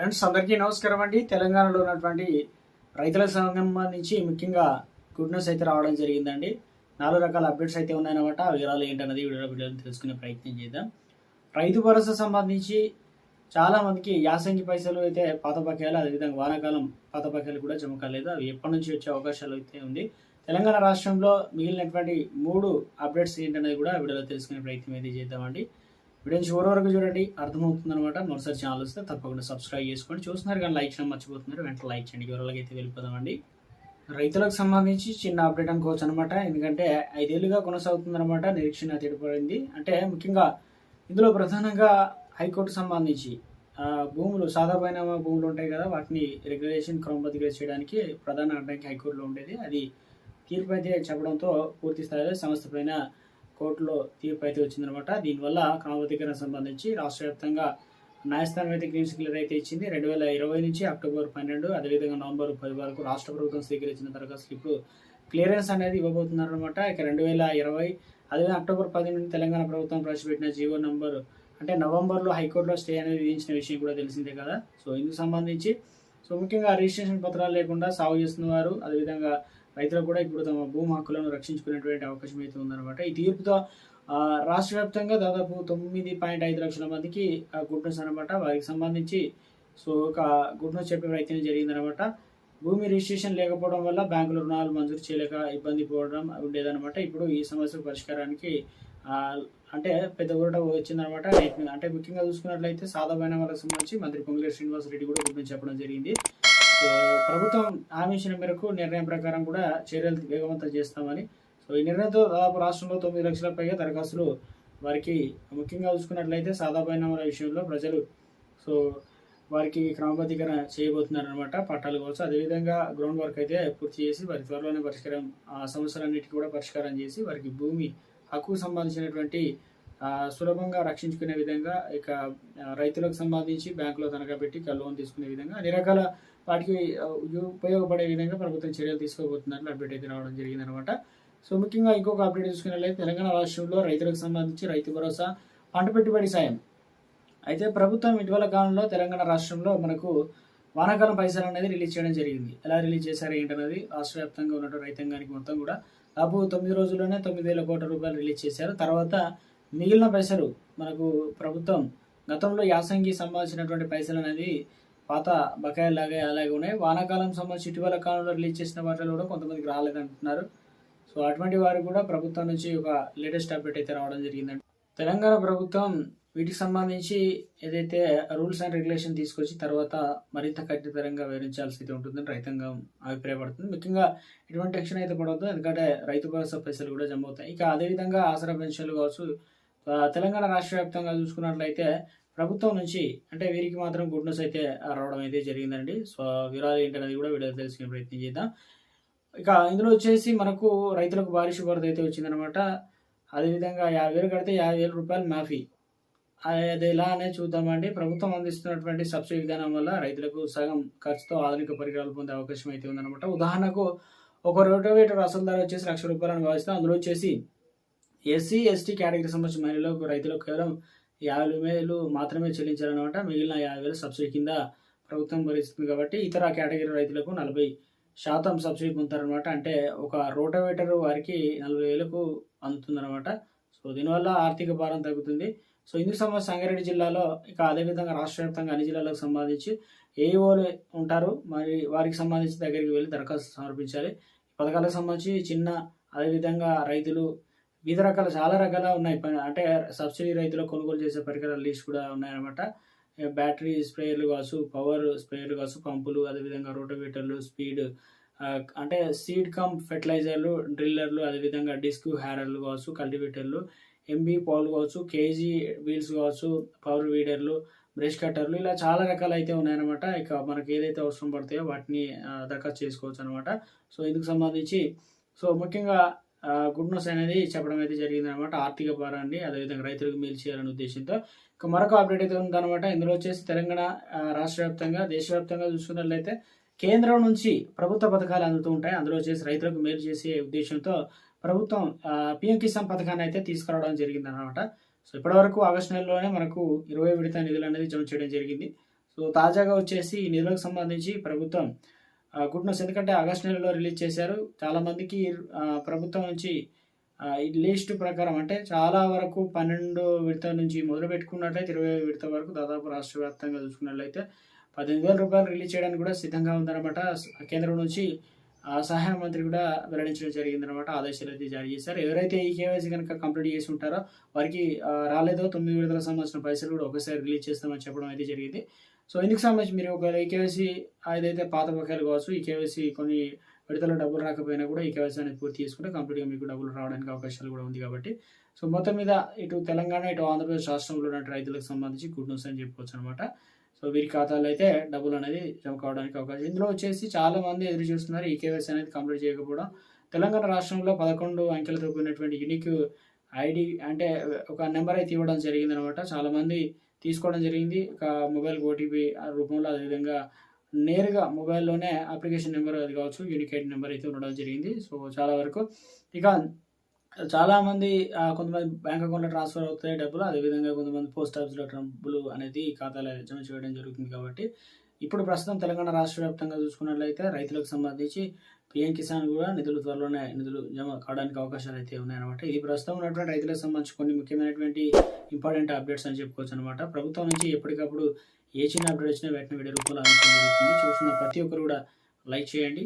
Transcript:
Friends అందరికీ నమస్కారం అండి. తెలంగాణలో ఉన్నటువంటి రైతులకు సంబంధించి ముఖ్యంగా గుడ్ న్యూస్ అయితే రావడం జరిగిందండి. 4 రకాల అప్డేట్స్ అయితే ఉన్నాయన్నమాట. ఆ వివరాలు ఏంటన్నది వీడియోలో తెలుసుకునే ప్రయత్నం చేద్దాం. రైతు భరోసా సంబంధించి చాలా మందికి యాసంగి పైసలు అయితే పాత బకాయిలు, అదేవిధంగా వానాకాలం పాత బకాయిలు కూడా జమ కాలేదు. అవి ఎప్పటి నుంచి వచ్చే అవకాశాలు అయితే ఉంది. తెలంగాణ రాష్ట్రంలో మిగిలినటువంటి 3 అప్డేట్స్ ఏంటనేది కూడా వీడియోలో తెలుసుకునే ప్రయత్నం అయితే చేద్దామండి. వీడియోని చివరి వరకు చూడండి, అర్థమవుతుంది అనమాట. మరోసారి ఛానల్ వస్తే తప్పకుండా సబ్స్క్రైబ్ చేసుకోండి. చూస్తున్నారు కానీ లైక్ చేయడం మర్చిపోతున్నారు, వెంటనే లైక్ చేయండి. వివరాలకి అయితే వెళ్ళిపోదామండి. రైతులకు సంబంధించి చిన్న అప్డేట్ అనుకోవచ్చు అనమాట. ఎందుకంటే 5 ఏళ్లుగా కొనసాగుతుందన్నమాట నిరీక్షణ తీరిపడింది. అంటే ముఖ్యంగా ఇందులో ప్రధానంగా హైకోర్టు సంబంధించి భూములు సాధారణ భూములు ఉంటాయి కదా, వాటిని రెగ్యులేషన్ క్రమబద్ధీకరణ చేయడానికి ప్రధాన అడ్డంకి హైకోర్టులో ఉండేది. అది తీర్పు అయితే చెప్పడంతో పూర్తి స్థాయిలో సంస్థ పైన కోర్టులో తీర్పు అయితే వచ్చిందనమాట. దీనివల్ల క్రమబద్ధీకరణ సంబంధించి రాష్ట్ర వ్యాప్తంగా న్యాయస్థానం అయితే గ్రీన్ సిగ్నల్ అయితే ఇచ్చింది. 2020 నుంచి అక్టోబర్ 12, అదేవిధంగా నవంబర్ 10 వరకు రాష్ట్ర ప్రభుత్వం స్వీకరించిన దరఖాస్తులు ఇప్పుడు క్లియరెన్స్ అనేది ఇవ్వబోతున్నారనమాట. ఇక 2020 అదేవిధంగా అక్టోబర్ 10 నుండి తెలంగాణ ప్రభుత్వం ప్రవేశపెట్టిన జీవో నంబర్ అంటే నవంబర్లో హైకోర్టులో స్టే అనేది విధించిన విషయం కూడా తెలిసిందే కదా. సో ఇందుకు సంబంధించి ముఖ్యంగా రిజిస్ట్రేషన్ పత్రాలు లేకుండా సాగు చేస్తున్న వారు, అదేవిధంగా రైతులకు కూడా ఇప్పుడు తమ భూమి హక్కులను రక్షించుకునేటువంటి అవకాశం అయితే ఉందన్నమాట. ఈ తీర్పుతో రాష్ట్ర వ్యాప్తంగా దాదాపు 9.5 లక్షల మందికి గుడ్ న్యూస్ అనమాట. వారికి సంబంధించి ఒక గుడ్ న్యూస్ చెప్పే ప్రయత్నం జరిగిందనమాట. భూమి రిజిస్ట్రేషన్ లేకపోవడం వల్ల బ్యాంకుల రుణాలు మంజూరు చేయలేక ఇబ్బంది పడడం ఉండేదన్నమాట. ఇప్పుడు ఈ సమస్య పరిష్కారానికి అంటే పెద్ద ఊరట వచ్చిందనమాట. అంటే ముఖ్యంగా చూసుకున్నట్లయితే సాధారణ వాళ్ళకి సంబంధించి మంత్రి పొంగులేటి శ్రీనివాస్ రెడ్డి కూడా గుడ్ న్యూస్ చెప్పడం జరిగింది. ప్రభుత్వం హామీ ఇచ్చిన మేరకు నిర్ణయం ప్రకారం కూడా చర్యలు వేగవంతం చేస్తామని. ఈ నిర్ణయంతో దాదాపు రాష్ట్రంలో 9 లక్షల పైగా దరఖాస్తులు వారికి ముఖ్యంగా చూసుకున్నట్లయితే సాధారణ విషయంలో ప్రజలు వారికి క్రమబద్ధీకరణ చేయబోతున్నారనమాట. పట్టాలు కావచ్చు, అదేవిధంగా గ్రౌండ్ వర్క్ అయితే పూర్తి చేసి వారి త్వరలోనే పరిష్కారం సమస్యలన్నిటికీ కూడా పరిష్కారం చేసి వారికి భూమి హక్కుకు సంబంధించినటువంటి సులభంగా రక్షించుకునే విధంగా ఇక రైతులకు సంబంధించి బ్యాంకులో తనఖా పెట్టి లోన్ తీసుకునే విధంగా అన్ని రకాల వాటికి ఉపయోగపడే విధంగా ప్రభుత్వం చర్యలు తీసుకోబోతున్నట్లు అప్డేట్ అయితే రావడం జరిగిందనమాట. ముఖ్యంగా ఇంకొక అప్డేట్ చూసుకున్నట్లయితే తెలంగాణ రాష్ట్రంలో రైతులకు సంబంధించి రైతు భరోసా, పంట పెట్టుబడి సాయం అయితే ప్రభుత్వం ఇటీవల కాలంలో తెలంగాణ రాష్ట్రంలో మనకు వానాకాలం పైసలు అనేది రిలీజ్ చేయడం జరిగింది. ఎలా రిలీజ్ చేశారు ఏంటనేది రాష్ట్ర వ్యాప్తంగా ఉన్నటువంటి రైతాంగానికి మొత్తం కూడా దాదాపు 9 రోజుల్లోనే 9,000 కోట్ల రూపాయలు రిలీజ్ చేశారు. తర్వాత మిగిలిన పైసలు మనకు ప్రభుత్వం గతంలో యాసంగి సంబంధించినటువంటి పైసలు అనేది పాత బకాయిలాగే అలాగే ఉన్నాయి. వానాకాలం సంబంధించి ఇటీవల కాలంలో రిలీజ్ చేసిన వాటిలో కూడా కొంతమందికి రాలేదంటున్నారు. అటువంటి వారు కూడా ప్రభుత్వం నుంచి ఒక లేటెస్ట్ అప్డేట్ అయితే రావడం జరిగిందండి. తెలంగాణ ప్రభుత్వం వీటికి సంబంధించి ఏదైతే రూల్స్ అండ్ రెగ్యులేషన్ తీసుకొచ్చి తర్వాత మరింత కఠినతరంగా వివరించాల్సి అయితే ఉంటుందని రైతాంగం అభిప్రాయపడుతుంది. ముఖ్యంగా ఎటువంటి టెన్షన్ అయితే పడవద్దు, ఎందుకంటే రైతు భరోసా పైసలు కూడా జమ అవుతాయి. ఇక అదేవిధంగా ఆసరా పెన్షన్లు కావచ్చు, తెలంగాణ రాష్ట్ర వ్యాప్తంగా చూసుకున్నట్లయితే ప్రభుత్వం నుంచి అంటే వీరికి మాత్రం గుడ్ న్యూస్ అయితే రావడం అయితే జరిగిందండి. వివరాలు ఏంటనేది కూడా వీడియో తెలుసుకునే ప్రయత్నం చేద్దాం. ఇక ఇందులో వచ్చేసి మనకు రైతులకు భారీ శుభార్త అయితే వచ్చిందనమాట. అదేవిధంగా 50,000 కడితే 50,000 రూపాయలు మాఫీ. అది ఎలా అనేది చూద్దామండి. ప్రభుత్వం అందిస్తున్నటువంటి సబ్సిడీ విధానం వల్ల రైతులకు సగం ఖర్చుతో ఆధునిక పరికరాలు పొందే అవకాశం అయితే ఉందన్నమాట. ఉదాహరణకు ఒక రోటోవేటర్ అసలు ధర వచ్చేసి ₹1,00,000 భావిస్తే అందులో వచ్చేసి ఎస్సీ, ఎస్టీ కేటగిరీ సంబంధించిన మహిళలకు రైతులకు కేవలం 50,000 మాత్రమే చెల్లించాలన్నమాట. మిగిలిన 50,000 సబ్సిడీ కింద ప్రభుత్వం భరిస్తుంది కాబట్టి ఇతర కేటగిరీ రైతులకు 40% సబ్సిడీ పొందుతారనమాట. అంటే ఒక రోటోవేటర్ వారికి 40,000కు అందుతుందన్నమాట. దీనివల్ల ఆర్థిక భారం తగ్గుతుంది. ఇందుకు సంబంధించి సంగారెడ్డి జిల్లాలో ఇక అదేవిధంగా రాష్ట్ర వ్యాప్తంగా అన్ని జిల్లాలకు సంబంధించి ఏఈఓలు ఉంటారు. మరి వారికి సంబంధించి దగ్గరికి వెళ్ళి దరఖాస్తు సమర్పించాలి. పథకాలకు సంబంధించి చిన్న అదేవిధంగా రైతులు వివిధ రకాల చాలా రకాల ఉన్నాయి. అంటే సబ్సిడీ రైతులు కొనుగోలు చేసే పరికరాల లిస్ట్ కూడా ఉన్నాయన్నమాట. బ్యాటరీ స్ప్రేయర్లు కావచ్చు, పవర్ స్ప్రేయర్లు కావచ్చు, పంపులు, అదేవిధంగా రోటోవేటర్లు, స్పీడ్ అంటే సీడ్ కమ్ ఫెర్టిలైజర్లు, డ్రిల్లర్లు, అదేవిధంగా డిస్క్ హ్యారర్లు కావచ్చు, కల్టివేటర్లు, ఎంబీ పౌలు కావచ్చు, కేజీ వీల్స్ కావచ్చు, పవర్ వీడర్లు, బ్రష్ కట్టర్లు, ఇలా చాలా రకాలు అయితే ఉన్నాయన్నమాట. ఇక మనకి ఏదైతే అవసరం పడతాయో వాటిని దరఖాస్తు చేసుకోవచ్చు అనమాట. ఇందుకు సంబంధించి ముఖ్యంగా గుడ్ న్యూస్ అనేది చెప్పడం అయితే జరిగిందనమాట. ఆర్థిక భారాన్ని అదేవిధంగా రైతులకు మేలు చేయాలనే ఉద్దేశంతో ఇక మరొక అప్డేట్ అయితే ఉందన్నమాట. ఇందులో వచ్చేసి తెలంగాణ రాష్ట్ర వ్యాప్తంగా దేశవ్యాప్తంగా చూసుకున్నట్లయితే కేంద్రం నుంచి ప్రభుత్వ పథకాలు అందుతూ ఉంటాయి. అందులో వచ్చేసి రైతులకు మేలు చేసే ఉద్దేశంతో ప్రభుత్వం పిఎం కిసాన్ పథకాన్ని అయితే తీసుకురావడం జరిగింది అనమాట. ఇప్పటివరకు ఆగస్టు నెలలోనే మనకు 20 విడత నిధులు అనేది జమ చేయడం జరిగింది. సో తాజాగా వచ్చేసి ఈ నిధులకు సంబంధించి ప్రభుత్వం గుడ్ న్యూస్, ఎందుకంటే ఆగస్టు నెలలో రిలీజ్ చేశారు. చాలామందికి ప్రభుత్వం నుంచి ఈ లిస్ట్ ప్రకారం అంటే చాలా వరకు 12 విడత నుంచి మొదలు పెట్టుకున్నట్లయితే 20 విడత వరకు దాదాపు రాష్ట్ర వ్యాప్తంగా చూసుకున్నట్లయితే 15,000 రూపాయలు రిలీజ్ చేయడానికి కూడా సిద్ధంగా ఉందన్నమాట. కేంద్రం నుంచి సహాయ మంత్రి కూడా వెల్లడించడం జరిగిందనమాట. ఆదేశాలు అయితే జారీ చేశారు. ఎవరైతే ఈ కేవైసీ కనుక కంప్లీట్ చేసి ఉంటారో వారికి రాలేదో 9 విడతలకు సంబంధించిన పైసలు కూడా ఒకసారి రిలీజ్ చేస్తామని చెప్పడం అయితే జరిగింది. సో ఇందుకు సంబంధించి మీరు ఒకవేళ ఈ కేవైసీ ఏదైతే పాత బకాయిలు కావచ్చు, ఈ కేవైసీ కొన్ని విడతలో డబ్బులు రాకపోయినా కూడా ఈ కేవైసీ అనేది పూర్తి చేసుకుంటే కంప్లీట్గా మీకు డబ్బులు రావడానికి అవకాశాలు కూడా ఉంది కాబట్టి, సో మొత్తం మీద ఇటు తెలంగాణ ఇటు ఆంధ్రప్రదేశ్ రాష్ట్రంలో ఉన్న రైతులకు సంబంధించి గుడ్ న్యూస్ అని చెప్పుకోవచ్చు అనమాట. సో వీరి ఖాతాలో అయితే డబ్బులు అనేది జమ కావడానికి అవకాశం. ఇందులో వచ్చేసి చాలా మంది ఎదురు చూస్తున్నారు ఈ కేవైసీ అనేది కంప్లీట్ చేయకపోవడం. తెలంగాణ రాష్ట్రంలో 11 అంకెలతో కూడినటువంటి యూనిక్ ఐడి అంటే ఒక నెంబర్ అయితే ఇవ్వడం జరిగిందనమాట. చాలామంది తీసుకోవడం జరిగింది. ఒక మొబైల్ ఓటీపీ రూపంలో, అదేవిధంగా నేరుగా మొబైల్లోనే అప్లికేషన్ నెంబర్ అది కావచ్చు, యూనిక్ ఐడి నెంబర్ అయితే ఉండడం జరిగింది. సో చాలా వరకు ఇక చాలామంది కొంతమంది బ్యాంక్ అకౌంట్లో ట్రాన్స్ఫర్ అవుతాయి డబ్బులు, అదేవిధంగా కొంతమంది పోస్ట్ ఆఫీస్లో డబ్బులు అనేది ఖాతాలో జమ చేయడం జరుగుతుంది. కాబట్టి ఇప్పుడు ప్రస్తుతం తెలంగాణ రాష్ట్ర వ్యాప్తంగా చూసుకున్నట్లయితే రైతులకు సంబంధించి పీఎం కిసాన్ కూడా త్వరలోనే నిధులు జమ కావడానికి అవకాశాలు అయితే ఉన్నాయన్నమాట. ఇది ప్రస్తుతం ఉన్నటువంటి రైతులకు సంబంధించి కొన్ని ముఖ్యమైనటువంటి ఇంపార్టెంట్ అప్డేట్స్ అని చెప్పుకోవచ్చు అనమాట. ప్రభుత్వం నుంచి ఎప్పటికప్పుడు ఏ చిన్న అప్డేట్ వచ్చినా వెంటనే వీడియో రూపంలో అందించడం జరుగుతుంది. చూస్తున్న ప్రతి ఒక్కరు కూడా లైక్ చేయండి.